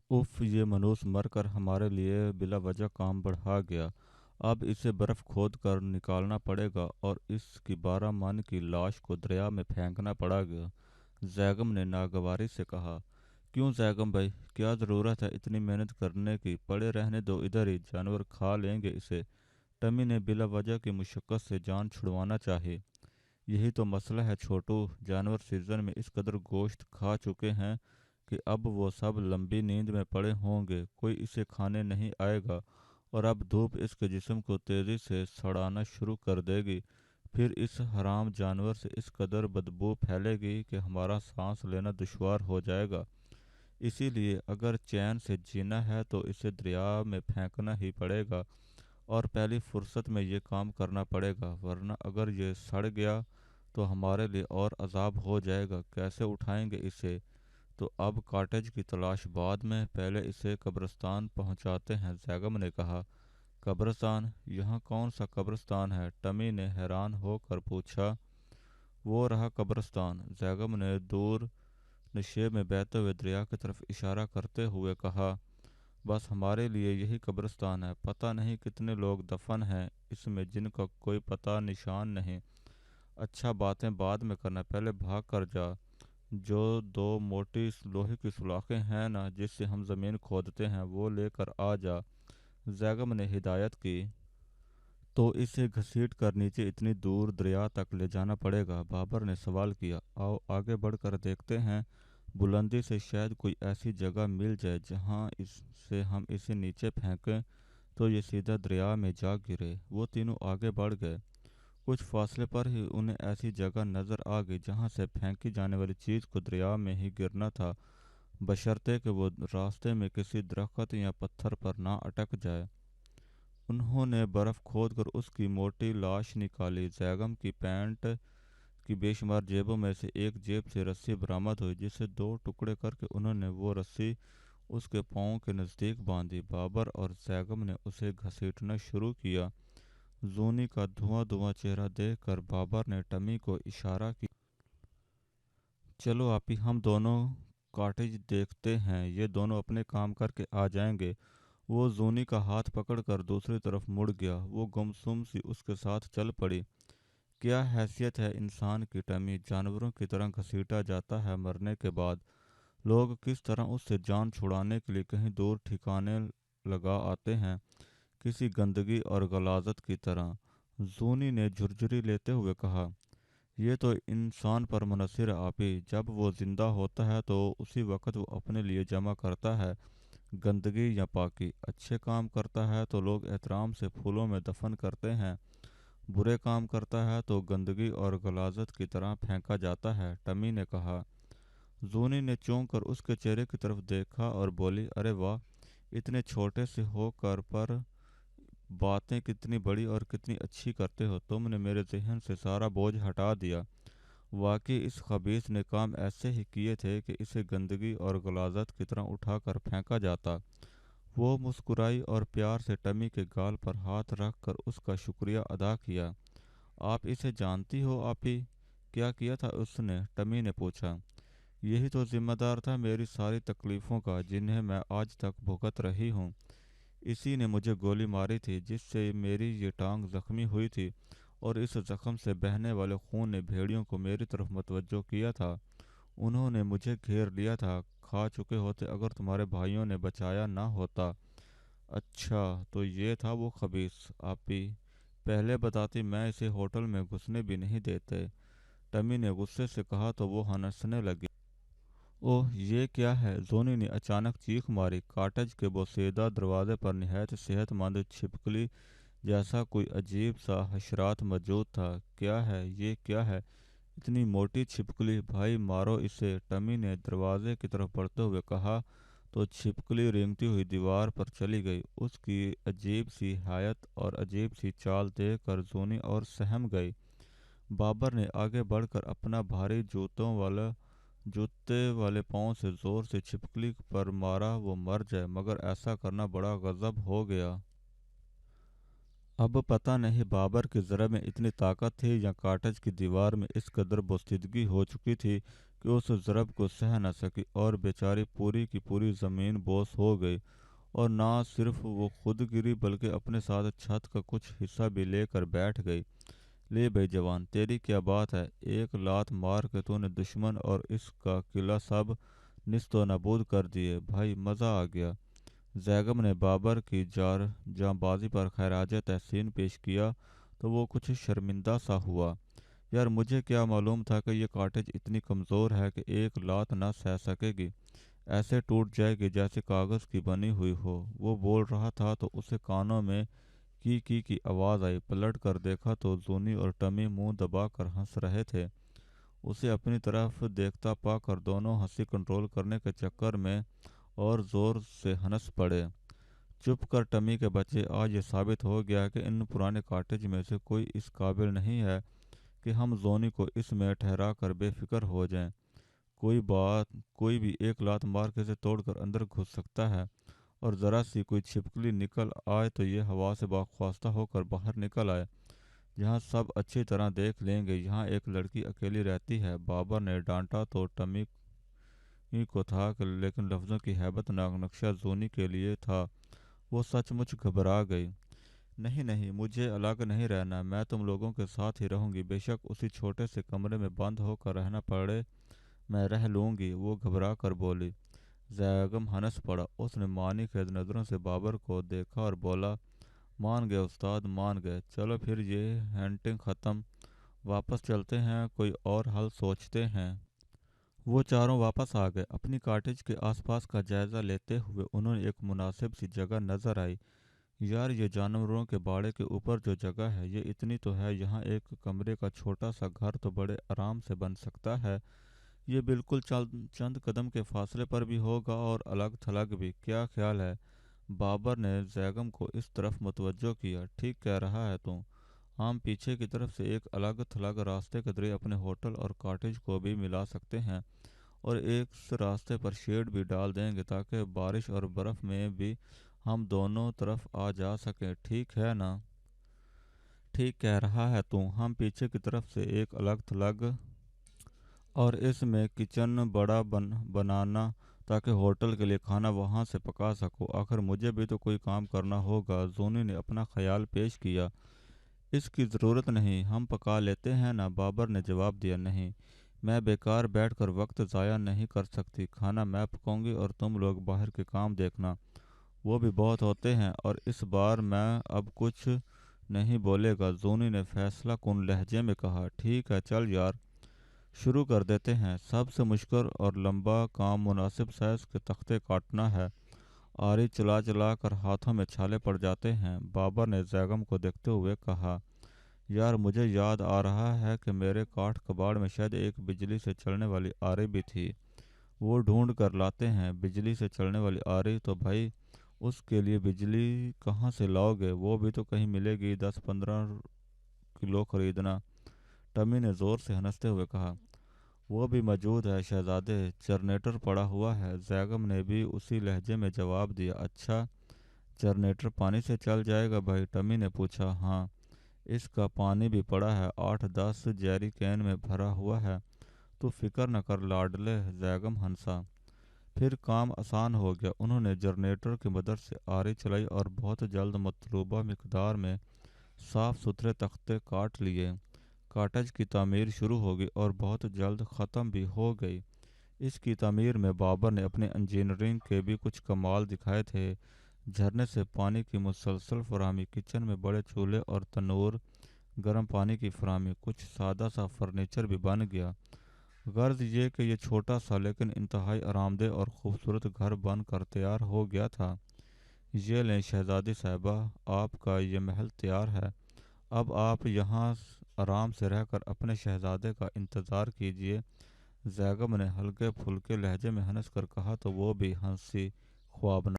उफ, ये मनूस मर कर हमारे लिए बिला वजह काम बढ़ा गया। अब इसे बर्फ खोद कर निकालना पड़ेगा और इसकी 12 मन की लाश को दरिया में फेंकना पड़ेगा। जैगम ने नागवारी से कहा। क्यों जैगम भाई, क्या ज़रूरत है इतनी मेहनत करने की? पड़े रहने दो इधर ही, जानवर खा लेंगे इसे। टमी ने बिला वजह की मुशक्क़त से जान छुड़वाना चाहिए। यही तो मसला है छोटू, जानवर सीजन में इस कदर गोश्त खा चुके हैं कि अब वो सब लंबी नींद में पड़े होंगे, कोई इसे खाने नहीं आएगा। और अब धूप इसके जिस्म को तेज़ी से सड़ाना शुरू कर देगी। फिर इस हराम जानवर से इस कदर बदबू फैलेगी कि हमारा सांस लेना दुश्वार हो जाएगा। इसीलिए अगर चैन से जीना है तो इसे दरिया में फेंकना ही पड़ेगा और पहली फुर्सत में ये काम करना पड़ेगा, वरना अगर ये सड़ गया तो हमारे लिए और अजाब हो जाएगा। कैसे उठाएंगे इसे? तो अब कॉटेज की तलाश बाद में, पहले इसे कब्रिस्तान पहुंचाते हैं, जैगम ने कहा। कब्रिस्तान? यहाँ कौन सा कब्रिस्तान है? टमी ने हैरान होकर पूछा। वो रहा कब्रिस्तान, जैगम ने दूर नशे में बहते हुए दरिया की तरफ इशारा करते हुए कहा। बस हमारे लिए यही कब्रिस्तान है। पता नहीं कितने लोग दफन हैं इसमें जिनका कोई पता निशान नहीं। अच्छा, बातें बाद में करना, पहले भाग कर जा। जो दो मोटी लोहे की सुलाखें हैं ना जिससे हम ज़मीन खोदते हैं, वो लेकर आ जा, जैगम ने हिदायत की। तो इसे घसीट कर नीचे इतनी दूर दरिया तक ले जाना पड़ेगा? बाबर ने सवाल किया। आओ आगे बढ़कर देखते हैं, बुलंदी से शायद कोई ऐसी जगह मिल जाए जहाँ इससे हम इसे नीचे फेंकें तो ये सीधा दरिया में जा गिरे। वो तीनों आगे बढ़ गए। कुछ फासले पर ही उन्हें ऐसी जगह नजर आ गई जहां से फेंकी जाने वाली चीज को दरिया में ही गिरना था, बशर्ते कि वो रास्ते में किसी दरख्त या पत्थर पर ना अटक जाए। उन्होंने बर्फ खोदकर उसकी मोटी लाश निकाली। जैगम की पैंट की बेशुमार जेबों में से एक जेब से रस्सी बरामद हुई, जिसे दो टुकड़े करके उन्होंने वो रस्सी उसके पाँव के नज़दीक बांधी। बाबर और जैगम ने उसे घसीटना शुरू किया। जूनी का धुआं धुआं चेहरा देखकर बाबर ने टमी को इशारा किया। चलो आपी, हम दोनों कॉटेज देखते हैं, ये दोनों अपने काम करके आ जाएंगे। वो जूनी का हाथ पकड़कर दूसरी तरफ मुड़ गया। वो गुमसुम सी उसके साथ चल पड़ी। क्या हैसियत है इंसान की टमी, जानवरों की तरह घसीटा जाता है मरने के बाद। लोग किस तरह उससे जान छुड़ाने के लिए कहीं दूर ठिकाने लगा आते हैं, किसी गंदगी और गलाजत की तरह। जूनी ने झुरझुरी लेते हुए कहा। ये तो इंसान पर मुनहसर है आपी। जब वो जिंदा होता है तो उसी वक्त वो अपने लिए जमा करता है गंदगी या पाकी। अच्छे काम करता है तो लोग एहतराम से फूलों में दफन करते हैं, बुरे काम करता है तो गंदगी और गलाजत की तरह फेंका जाता है, टमी ने कहा। जूनी ने चौंक कर उसके चेहरे की तरफ देखा और बोली, अरे वाह, इतने छोटे से होकर पर बातें कितनी बड़ी और कितनी अच्छी करते हो। तुमने मेरे जहन से सारा बोझ हटा दिया। वाकई इस खबीस ने काम ऐसे ही किए थे कि इसे गंदगी और गलाजत की तरह उठाकर फेंका जाता। वो मुस्कुराई और प्यार से टमी के गाल पर हाथ रख कर उसका शुक्रिया अदा किया। आप इसे जानती हो आपी? क्या किया था उसने? टमी ने पूछा। यही तो जिम्मेदार था मेरी सारी तकलीफ़ों का, जिन्हें मैं आज तक भुगत रही हूँ। इसी ने मुझे गोली मारी थी जिससे मेरी ये टांग जख्मी हुई थी, और इस जख्म से बहने वाले खून ने भेड़ियों को मेरी तरफ मतवज्जो किया था। उन्होंने मुझे घेर लिया था, खा चुके होते अगर तुम्हारे भाइयों ने बचाया ना होता। अच्छा, तो ये था वो खबीस। आपी पहले बताती, मैं इसे होटल में घुसने भी नहीं देते, टमी ने गुस्से से कहा तो वो हंसने लगी। ओह, ये क्या है? जोनी ने अचानक चीख मारी। कॉटेज के बोसेदा दरवाजे पर निहायत सेहतमंद छिपकली जैसा कोई अजीब सा हशरात मौजूद था। क्या है ये, क्या है? इतनी मोटी छिपकली? भाई मारो इसे, टमी ने दरवाजे की तरफ बढ़ते हुए कहा। तो छिपकली रेंगती हुई दीवार पर चली गई। उसकी अजीब सी हायत और अजीब सी चाल देख कर जोनी और सहम गई। बाबर ने आगे बढ़कर अपना भारी जूते वाले पांव से जोर से छिपकली पर मारा, वो मर जाए, मगर ऐसा करना बड़ा गजब हो गया। अब पता नहीं बाबर की ज़रा में इतनी ताकत थी या कॉटेज की दीवार में इस कदर बोस्तिदगी हो चुकी थी कि उस ज़रब को सह न सकी और बेचारी पूरी की पूरी ज़मीन बोस हो गई। और ना सिर्फ वो खुद गिरी बल्कि अपने साथ छत का कुछ हिस्सा भी लेकर बैठ गई। ले भाई जवान, तेरी क्या बात है, एक लात मार के तूने दुश्मन और इसका किला सब निस्तो नाबूद कर दिए। भाई मज़ा आ गया। जैगम ने बाबर की जार जांबाजी पर खैराज तहसीन पेश किया तो वो कुछ शर्मिंदा सा हुआ। यार मुझे क्या मालूम था कि ये कॉटेज इतनी कमज़ोर है कि एक लात ना सह सकेगी, ऐसे टूट जाएगी जैसे कागज़ की बनी हुई हो। वो बोल रहा था तो उसे कानों में की आवाज़ आई। पलट कर देखा तो जूनी और टमी मुंह दबा कर हंस रहे थे। उसे अपनी तरफ देखता पाकर दोनों हंसी कंट्रोल करने के चक्कर में और ज़ोर से हंस पड़े। चुप कर टमी के बच्चे, आज ये साबित हो गया कि इन पुराने कॉटेज में से कोई इस काबिल नहीं है कि हम जोनी को इसमें ठहरा कर बेफिक्र हो जाएं। कोई भी एक लात मार के इसे तोड़कर अंदर घुस सकता है, और ज़रा सी कोई छिपकली निकल आए तो ये हवा से बाख्वास्ता होकर बाहर निकल आए। यहाँ सब अच्छी तरह देख लेंगे, यहाँ एक लड़की अकेली रहती है। बाबर ने डांटा तो टमी ही को था लेकिन लफ्ज़ों की हैबतनाक नक्शा जोनी के लिए था। वो सचमुच घबरा गई। नहीं नहीं, मुझे अलग नहीं रहना, मैं तुम लोगों के साथ ही रहूंगी, बेशक उसी छोटे से कमरे में बंद होकर रहना पड़े, मैं रह लूंगी, वो घबरा कर बोली। जैगम हंस पड़ा। उसने मानी खेद नज़रों से बाबर को देखा और बोला, मान गए उस्ताद, मान गए। चलो फिर ये हंटिंग ख़त्म, वापस चलते हैं, कोई और हल सोचते हैं। वो चारों वापस आ गए। अपनी कॉटेज के आसपास का जायज़ा लेते हुए उन्होंने एक मुनासिब सी जगह नज़र आई। यार ये जानवरों के बाड़े के ऊपर जो जगह है ये इतनी तो है, यहाँ एक कमरे का छोटा सा घर तो बड़े आराम से बन सकता है। ये बिल्कुल चंद कदम के फासले पर भी होगा और अलग थलग भी। क्या ख्याल है? बाबर ने जैगम को इस तरफ मुतवज्जो किया। ठीक कह रहा है तू। हम पीछे की तरफ से एक अलग थलग रास्ते के जरिए अपने होटल और कॉटेज को भी मिला सकते हैं, और एक रास्ते पर शेड भी डाल देंगे ताकि बारिश और बर्फ़ में भी हम दोनों तरफ आ जा सकें। ठीक है ना? ठीक कह रहा है तू। हम पीछे की तरफ से एक अलग थलग और इसमें किचन बड़ा बनाना ताकि होटल के लिए खाना वहाँ से पका सकूँ। आखिर मुझे भी तो कोई काम करना होगा। जोनी ने अपना ख्याल पेश किया। इसकी ज़रूरत नहीं, हम पका लेते हैं ना, बाबर ने जवाब दिया। नहीं, मैं बेकार बैठकर वक्त ज़ाया नहीं कर सकती। खाना मैं पकाऊंगी और तुम लोग बाहर के काम देखना, वो भी बहुत होते हैं। और इस बार मैं अब कुछ नहीं बोलेगा, जोनी ने फैसला कुन लहजे में कहा। ठीक है, चल यार, शुरू कर देते हैं। सबसे मुश्किल और लंबा काम मुनासिब साइज़ के तख्ते काटना है। आरी चला चला कर हाथों में छाले पड़ जाते हैं। बाबर ने जैगम को देखते हुए कहा, यार मुझे याद आ रहा है कि मेरे काठ कबाड़ में शायद एक बिजली से चलने वाली आरी भी थी। वो ढूंढ कर लाते हैं। बिजली से चलने वाली आरी तो भाई, उसके लिए बिजली कहाँ से लाओगे? वो भी तो कहीं मिलेगी। 10-15 किलो खरीदना। टमी ने ज़ोर से हंसते हुए कहा। वो भी मौजूद है शहजादे, जनरेटर पड़ा हुआ है। जैगम ने भी उसी लहजे में जवाब दिया। अच्छा, जनरेटर पानी से चल जाएगा भाई? टमी ने पूछा। हाँ, इसका पानी भी पड़ा है, 8-10 जैरी कैन में भरा हुआ है। तू फिक्र न कर लाडले, जैगम हंसा। फिर काम आसान हो गया। उन्होंने जनरेटर की मदद से आरी चलाई और बहुत जल्द मतलूबा मिकदार में साफ सुथरे तख्ते काट लिए। कॉटेज की तामीर शुरू हो गई और बहुत जल्द ख़त्म भी हो गई। इसकी तामीर में बाबर ने अपने इंजीनियरिंग के भी कुछ कमाल दिखाए थे। झरने से पानी की मुसलसल फराहमी, किचन में बड़े चूल्हे और तनूर, गर्म पानी की फराहमी, कुछ सादा सा फर्नीचर भी बन गया। गर्ज ये कि ये छोटा सा लेकिन इंतहाई आरामदेह और ख़ूबसूरत घर बन कर तैयार हो गया था। ये लें शहजादी साहिबा, आपका ये महल तैयार है। अब आप यहाँ आराम से रहकर अपने शहजादे का इंतज़ार कीजिए। जैगम ने हल्के फुल्के लहजे में हंस कर कहा तो वो भी हंसी ख्वाब